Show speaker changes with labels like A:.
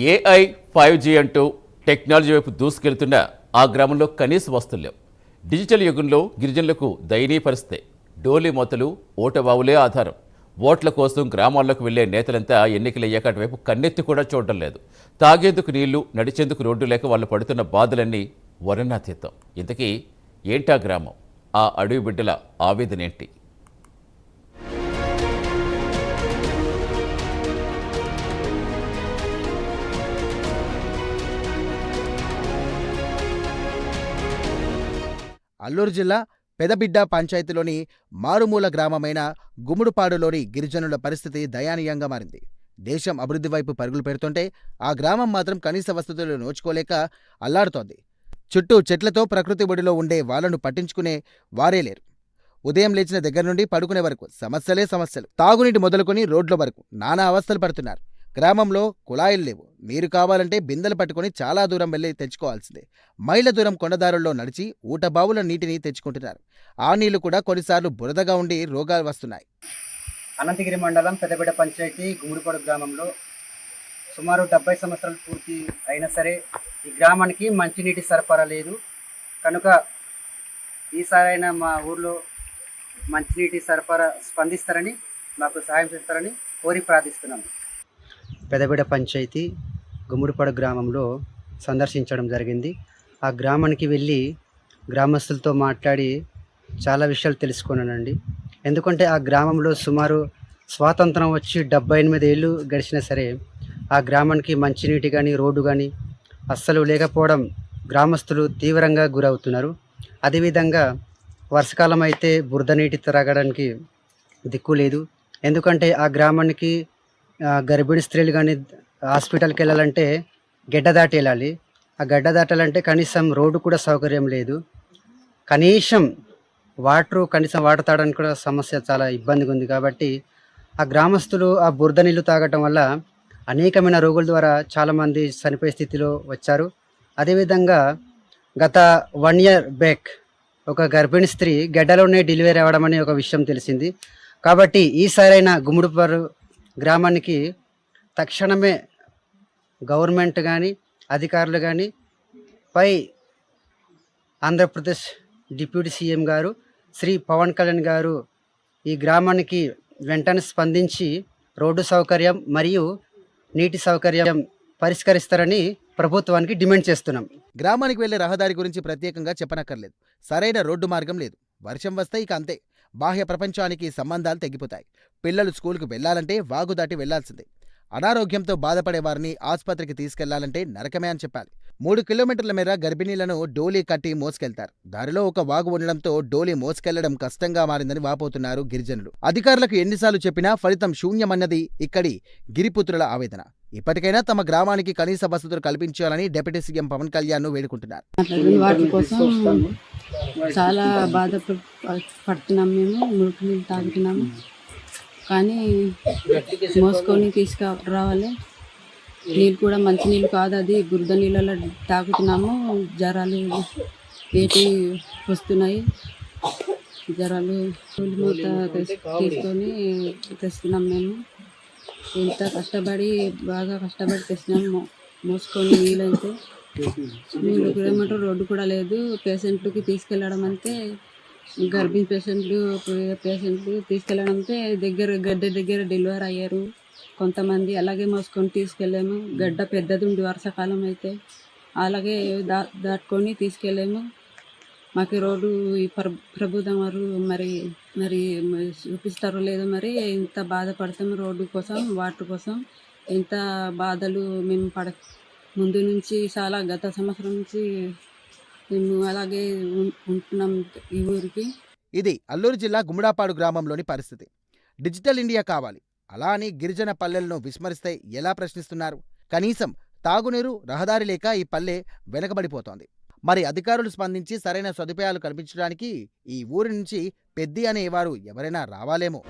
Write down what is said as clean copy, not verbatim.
A: AI 5G అంటూ technology వైపు దూసుకెళ్తున్న ఆ గ్రామంలో కనీస వస్తువులు లేవు. డిజిటల్ యుగంలో గిరిజనులకు దయనీయ పరిస్థితి. డోలీ మొత్తలు ఓటబావులే ఆధారం. ఓట్ల కోసం గ్రామాల్లోకి వెళ్లే నేతలంతా ఎన్నికలయ్యాక అటువైపు కన్నెత్తి కూడా చూడడం లేదు. తాగేందుకు నీళ్లు, నడిచేందుకు రోడ్డు లేక వాళ్ళు పడుతున్న బాధలన్నీ వర్ణనాతీతం. ఇంతకీ ఏంటా గ్రామం? ఆ అడవి బిడ్డల ఆవేదనేంటి?
B: అల్లూరు జిల్లా పెదబిడ్డ పంచాయతీలోని మారుమూల గ్రామమైన గుమ్మడిపాడులోని గిరిజనుల పరిస్థితి దయనీయంగా మారింది. దేశం అభివృద్ధి వైపు పరుగులు పెడుతుంటే ఆ గ్రామం మాత్రం కనీస వసతులు నోచుకోలేక అల్లాడుతోంది. చుట్టూ చెట్లతో ప్రకృతి ఒడిలో ఉండే వాళ్లను పట్టించుకునే వారే లేరు. ఉదయం లేచిన దగ్గర నుండి పడుకునే వరకు సమస్యలే సమస్యలు. తాగునీటి మొదలుకొని రోడ్ల వరకు నానా అవస్థలు పడుతున్నారు. గ్రామంలో కుళాయిలు లేవు. నీరు కావాలంటే బిందెలు పట్టుకుని చాలా దూరం వెళ్లి తెచ్చుకోవాల్సిందే. మైళ్ళ దూరం కొండదారుల్లో నడిచి ఊటబావుల నీటిని తెచ్చుకుంటున్నారు. ఆ నీళ్లు కూడా కొన్నిసార్లు బురదగా ఉండి రోగాలు వస్తున్నాయి.
C: అనంతగిరి మండలం పెదబిడ్డ పంచాయతీ గుమ్మడిపాడు గ్రామంలో సుమారు 70 సంవత్సరాలు పూర్తి అయినా సరే ఈ గ్రామానికి మంచినీటి సరఫరా లేదు. కనుక ఈసారైనా మా ఊర్లో మంచినీటి సరఫరా స్పందిస్తారని, మాకు సహాయం చేస్తారని కోరి ప్రార్థిస్తున్నాము. పెదబిడ్డ పంచాయతీ గుమ్మడిపాడు గ్రామంలో సందర్శించడం జరిగింది. ఆ గ్రామానికి వెళ్ళి గ్రామస్తులతో మాట్లాడి చాలా విషయాలు తెలుసుకున్నానండి. ఎందుకంటే ఆ గ్రామంలో సుమారు స్వాతంత్రం వచ్చి 78 ఏళ్ళు గడిచినా సరే ఆ గ్రామానికి మంచినీటి కానీ రోడ్డు కానీ అస్సలు లేకపోవడం గ్రామస్తులు తీవ్రంగా గురవుతున్నారు. అదేవిధంగా వర్షాకాలం అయితే బురద నీటి త్రాగడానికి దిక్కు లేదు. ఎందుకంటే ఆ గ్రామానికి గర్భిణీ స్త్రీలు కానీ హాస్పిటల్కి వెళ్ళాలంటే గడ్డ దాటి వెళ్ళాలి. ఆ గడ్డ దాటాలంటే కనీసం రోడ్డు కూడా సౌకర్యం లేదు. కనీసం వాటర్ తాగడానికి కూడా సమస్య చాలా ఇబ్బందిగా ఉంది. కాబట్టి ఆ గ్రామస్తులు ఆ బురద నీళ్లు తాగటం వల్ల అనేకమైన రోగుల ద్వారా చాలామంది చనిపోయే స్థితిలో వచ్చారు. అదేవిధంగా గత 1 ఇయర్ బ్యాక్ ఒక గర్భిణీ స్త్రీ గడ్డలోనే డెలివరీ అవ్వడం అనే ఒక విషయం తెలిసింది. కాబట్టి ఈసారైనా గుమ్మడిపాడు గ్రామానికి తక్షణమే గవర్నమెంట్ కానీ అధికారులు కానీ పై ఆంధ్రప్రదేశ్ డిప్యూటీ సీఎం గారు శ్రీ పవన్ కళ్యాణ్ గారు ఈ గ్రామానికి వెంటనే స్పందించి రోడ్డు సౌకర్యం మరియు నీటి సౌకర్యం పరిష్కరిస్తారని ప్రభుత్వానికి డిమాండ్ చేస్తున్నాం.
B: గ్రామానికి వెళ్లే రహదారి గురించి ప్రత్యేకంగా చెప్పనక్కర్లేదు. సరైన రోడ్డు మార్గం లేదు. వర్షం వస్తే ఇక అంతే. బాహ్య ప్రపంచానికి సంబంధాలు తెగిపోతాయి. పిల్లలు స్కూల్కు వెళ్లాలంటే వాగు దాటి వెళ్లాల్సిందే. అనారోగ్యంతో బాధపడే వారిని ఆసుపత్రికి తీసుకెళ్లాలంటే నరకమే అని చెప్పాలి. 3 కిలోమీటర్ల మేర గర్భిణీలను డోలీ కట్టి మోసుకెళ్తారు. దారిలో ఒక వాగు ఉండడంతో డోలీ మోసుకెళ్లడం కష్టంగా మారిందని వాపోతున్నారు గిరిజనులు. అధికారులకు ఎన్నిసార్లు చెప్పినా ఫలితం శూన్యమన్నది ఇక్కడి గిరిపుత్రుల ఆవేదన. ఇప్పటికైనా తమ గ్రామానికి కనీస వసతులు కల్పించాలని డిప్యూటీ సీఎం పవన్ కళ్యాణ్ వేడుకుంటున్నారు.
D: వాటి కోసం చాలా బాధపడుతున్నాం. మేము మురికి నీళ్ళు తాగుతున్నాము, కానీ మోసుకొని తీసుకురావాలి. నీళ్ళు కూడా మంచి నీళ్ళు కాదు, అది బురద నీళ్ళలో తాగుతున్నాము. జ్వరాలు ఏటి వస్తున్నాయి. జ్వరాలు మూత తీసుకొని తెస్తున్నాం. మేము ఎంత బాగా కష్టపడి తెచ్చినాము. మోసుకొని నీళ్ళు అయితే 3 కిలోమీటర్ రోడ్డు కూడా లేదు. పేషెంట్లకి తీసుకెళ్ళడం అంటే గర్భిణీ పేషెంట్లు తీసుకెళ్ళడం అంటే గడ్డ దగ్గర డెలివరీ అయ్యారు కొంతమంది. అలాగే మోసుకొని తీసుకెళ్ళాము. గడ్డ పెద్దది ఉంది వర్షాకాలం అయితే, అలాగే దాటుకొని తీసుకెళ్ళాము. మాకు రోడ్డు ఈ ప్రభుత్వం వారు మరి చూపిస్తారో లేదో, మరి ఇంత బాధపడతాము రోడ్డు కోసం, వాటర్ కోసం. ఇంత బాధలు మేము ముందు నుంచి చాలా గత సంవత్సరం నుంచి మేము అలాగే ఉంటున్నాం ఈ ఊరికి.
B: ఇది అల్లూరు జిల్లా గుమ్మడిపాడు గ్రామంలోని పరిస్థితి. డిజిటల్ ఇండియా కావాలి, అలా అని గిరిజన పల్లెలను విస్మరిస్తే ఎలా ప్రశ్నిస్తున్నారు? కనీసం తాగునీరు, రహదారి లేక ఈ పల్లె వెనకబడిపోతోంది. మరి అధికారులు స్పందించి సరైన సదుపాయాలు కల్పించడానికి ఈ ఊరి నుంచి పెద్ది అనేవారు ఎవరైనా రావాలేమో.